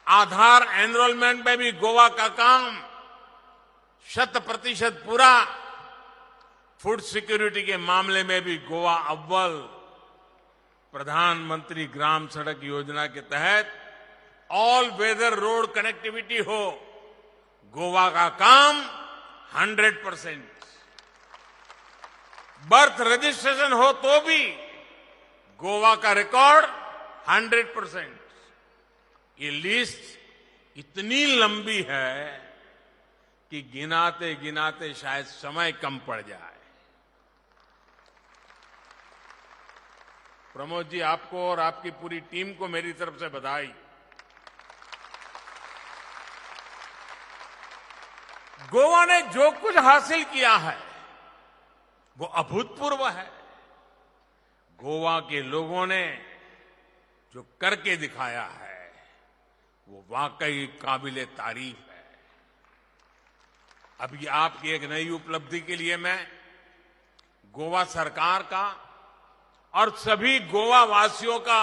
आधार एनरोलमेंट में भी गोवा का काम 100% पूरा। फूड सिक्योरिटी के मामले में भी गोवा अव्वल। प्रधानमंत्री ग्राम सड़क योजना के तहत ऑल वेदर रोड कनेक्टिविटी हो, गोवा का काम 100%। बर्थ रजिस्ट्रेशन हो तो भी गोवा का रिकॉर्ड 100%। ये लिस्ट इतनी लंबी है कि गिनाते गिनाते शायद समय कम पड़ जाए। प्रमोद जी, आपको और आपकी पूरी टीम को मेरी तरफ से बधाई। गोवा ने जो कुछ हासिल किया है वो अभूतपूर्व है। गोवा के लोगों ने जो करके दिखाया है वो वाकई काबिले तारीफ है। अभी आपकी एक नई उपलब्धि के लिए मैं गोवा सरकार का और सभी गोवा वासियों का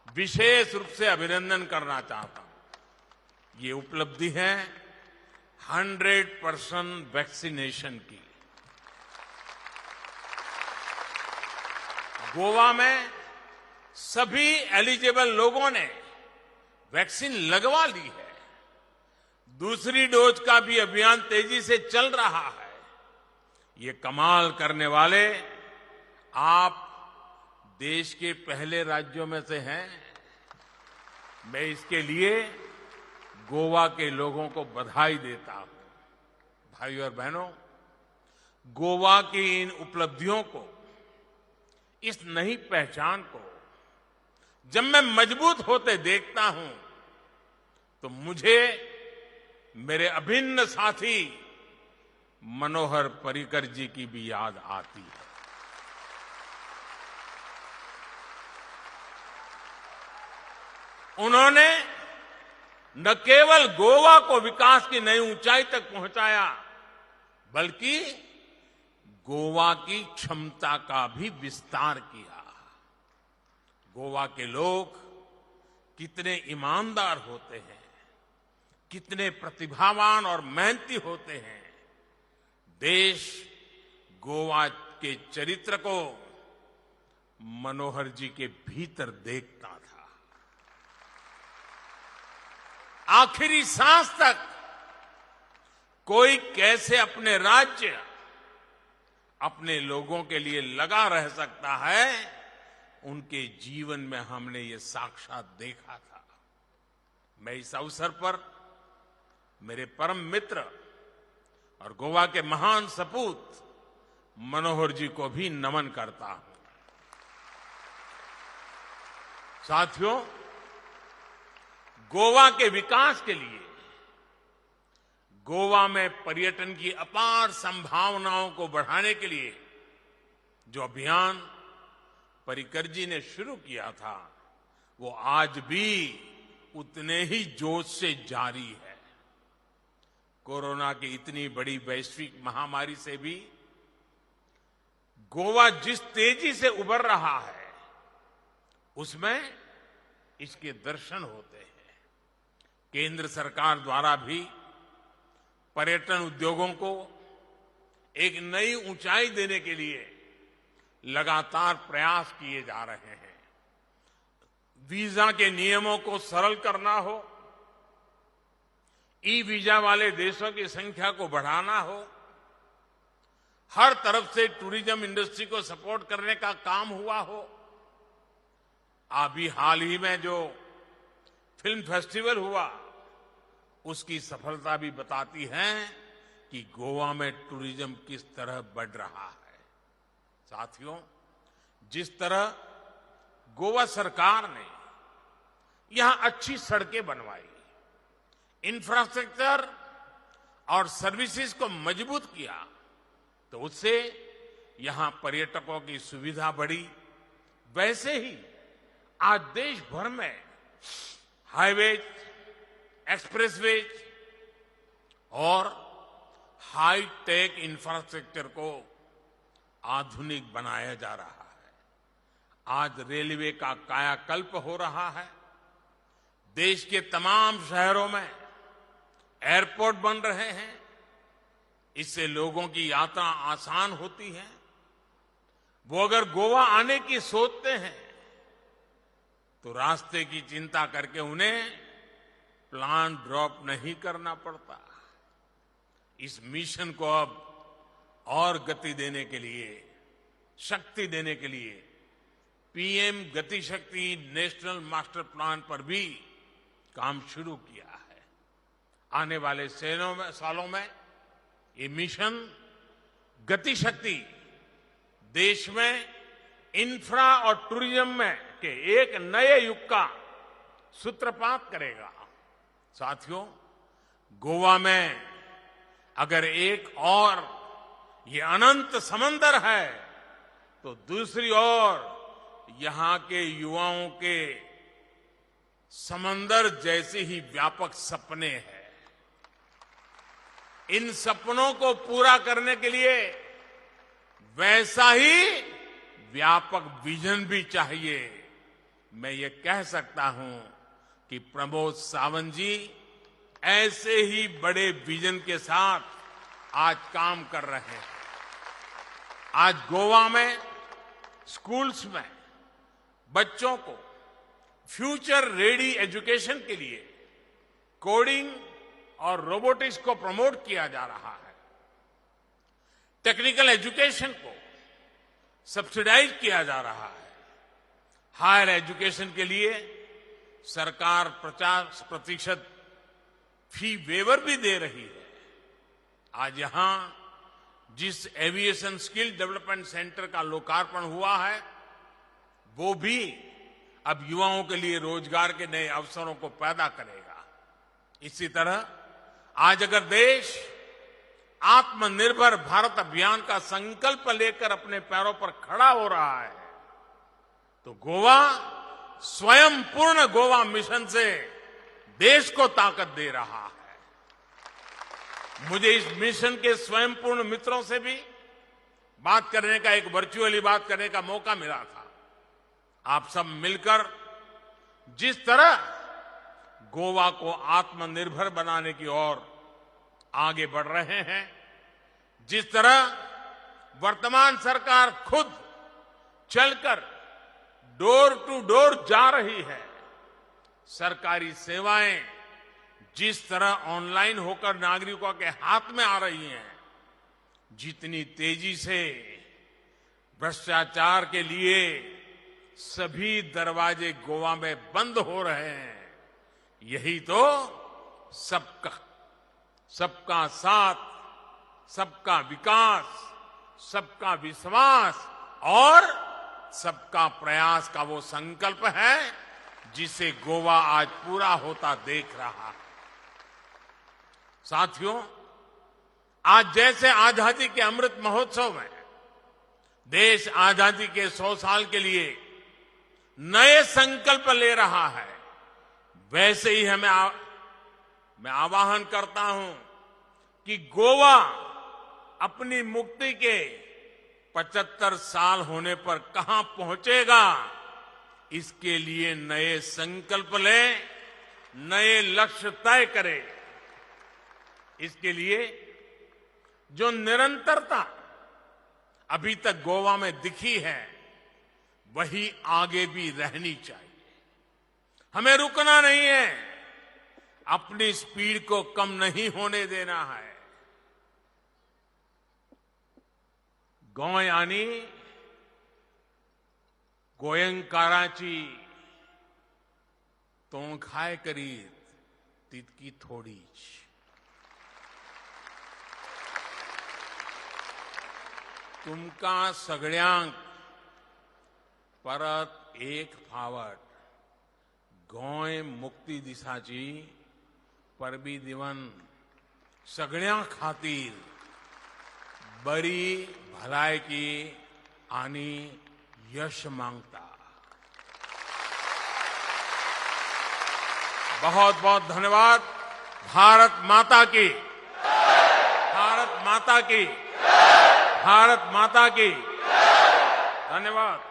विशेष रूप से अभिनंदन करना चाहता हूं। ये उपलब्धि है 100% वैक्सीनेशन की। गोवा में सभी एलिजिबल लोगों ने वैक्सीन लगवा ली है। दूसरी डोज का भी अभियान तेजी से चल रहा है। ये कमाल करने वाले आप देश के पहले राज्यों में से हैं। मैं इसके लिए गोवा के लोगों को बधाई देता हूं। भाइयों और बहनों, गोवा की इन उपलब्धियों को इस नई पहचान को जब मैं मजबूत होते देखता हूं तो मुझे मेरे अभिन्न साथी मनोहर पर्रिकर जी की भी याद आती है। उन्होंने न केवल गोवा को विकास की नई ऊंचाई तक पहुंचाया, बल्कि गोवा की क्षमता का भी विस्तार किया। गोवा के लोग कितने ईमानदार होते हैं, कितने प्रतिभावान और मेहनती होते हैं। देश गोवा के चरित्र को मनोहर जी के भीतर देखता था। आखिरी सांस तक कोई कैसे अपने राज्य, अपने लोगों के लिए लगा रह सकता है, उनके जीवन में हमने ये साक्षात देखा था। मैं इस अवसर पर मेरे परम मित्र और गोवा के महान सपूत मनोहर जी को भी नमन करता हूं। साथियों, गोवा के विकास के लिए, गोवा में पर्यटन की अपार संभावनाओं को बढ़ाने के लिए जो अभियान पर्रिकर जी ने शुरू किया था, वो आज भी उतने ही जोश से जारी है। कोरोना की इतनी बड़ी वैश्विक महामारी से भी गोवा जिस तेजी से उबर रहा है, उसमें इसके दर्शन होते हैं। केंद्र सरकार द्वारा भी पर्यटन उद्योगों को एक नई ऊंचाई देने के लिए लगातार प्रयास किए जा रहे हैं। वीजा के नियमों को सरल करना हो, ई वीजा वाले देशों की संख्या को बढ़ाना हो, हर तरफ से टूरिज्म इंडस्ट्री को सपोर्ट करने का काम हुआ हो। अभी हाल ही में जो फिल्म फेस्टिवल हुआ, उसकी सफलता भी बताती है कि गोवा में टूरिज्म किस तरह बढ़ रहा है। साथियों, जिस तरह गोवा सरकार ने यहां अच्छी सड़कें बनवाई, इंफ्रास्ट्रक्चर और सर्विसेज को मजबूत किया, तो उससे यहां पर्यटकों की सुविधा बढ़ी। वैसे ही आज देश भर में हाईवेज, एक्सप्रेसवेज और हाई टेक इंफ्रास्ट्रक्चर को आधुनिक बनाया जा रहा है। आज रेलवे का कायाकल्प हो रहा है। देश के तमाम शहरों में एयरपोर्ट बन रहे हैं। इससे लोगों की यात्रा आसान होती है। वो अगर गोवा आने की सोचते हैं तो रास्ते की चिंता करके उन्हें प्लान ड्रॉप नहीं करना पड़ता। इस मिशन को अब और गति देने के लिए, शक्ति देने के लिए पीएम गति शक्ति नेशनल मास्टर प्लान पर भी काम शुरू किया है। आने वाले सालों में ये मिशन गति शक्ति देश में इंफ्रा और टूरिज्म में के एक नए युग का सूत्रपात करेगा। साथियों, गोवा में अगर एक और ये अनंत समंदर है, तो दूसरी ओर यहां के युवाओं के समंदर जैसे ही व्यापक सपने हैं। इन सपनों को पूरा करने के लिए वैसा ही व्यापक विजन भी चाहिए। मैं ये कह सकता हूं कि प्रमोद सावंत जी ऐसे ही बड़े विजन के साथ आज काम कर रहे हैं। आज गोवा में स्कूल्स में बच्चों को फ्यूचर रेडी एजुकेशन के लिए कोडिंग और रोबोटिक्स को प्रमोट किया जा रहा है। टेक्निकल एजुकेशन को सब्सिडाइज किया जा रहा है। हायर एजुकेशन के लिए सरकार 50% फी वेवर भी दे रही है। आज यहां जिस एविएशन स्किल डेवलपमेंट सेंटर का लोकार्पण हुआ है, वो भी अब युवाओं के लिए रोजगार के नए अवसरों को पैदा करेगा। इसी तरह आज अगर देश आत्मनिर्भर भारत अभियान का संकल्प लेकर अपने पैरों पर खड़ा हो रहा है तो गोवा स्वयं पूर्ण गोवा मिशन से देश को ताकत दे रहा है। मुझे इस मिशन के स्वयं पूर्ण मित्रों से भी बात करने का, एक वर्चुअली बात करने का मौका मिला था। आप सब मिलकर जिस तरह गोवा को आत्मनिर्भर बनाने की ओर आगे बढ़ रहे हैं, जिस तरह वर्तमान सरकार खुद चलकर डोर टू डोर जा रही है, सरकारी सेवाएं जिस तरह ऑनलाइन होकर नागरिकों के हाथ में आ रही हैं, जितनी तेजी से भ्रष्टाचार के लिए सभी दरवाजे गोवा में बंद हो रहे हैं, यही तो सबका साथ, सबका विकास, सबका विश्वास और सबका प्रयास का वो संकल्प है जिसे गोवा आज पूरा होता देख रहा है। साथियों, आज जैसे आजादी के अमृत महोत्सव में देश आजादी के 100 साल के लिए नए संकल्प ले रहा है, वैसे ही मैं आह्वान करता हूं कि गोवा अपनी मुक्ति के 75 साल होने पर कहां पहुंचेगा, इसके लिए नए संकल्प ले, नए लक्ष्य तय करे। इसके लिए जो निरंतरता अभी तक गोवा में दिखी है, वही आगे भी रहनी चाहिए। हमें रुकना नहीं है, अपनी स्पीड को कम नहीं होने देना है। गोंयानी गोयंकाराची तोंखाय करीत तितकी थोडीच। तुमका सगळ्यांक परत एक फावट गोंय मुक्ती दिसाची परबी दिवन सगळ्यां खातीर बरी भलायकी आनी यश मांगता। बहुत बहुत धन्यवाद। भारत माता की, भारत माता की, भारत माता की। धन्यवाद।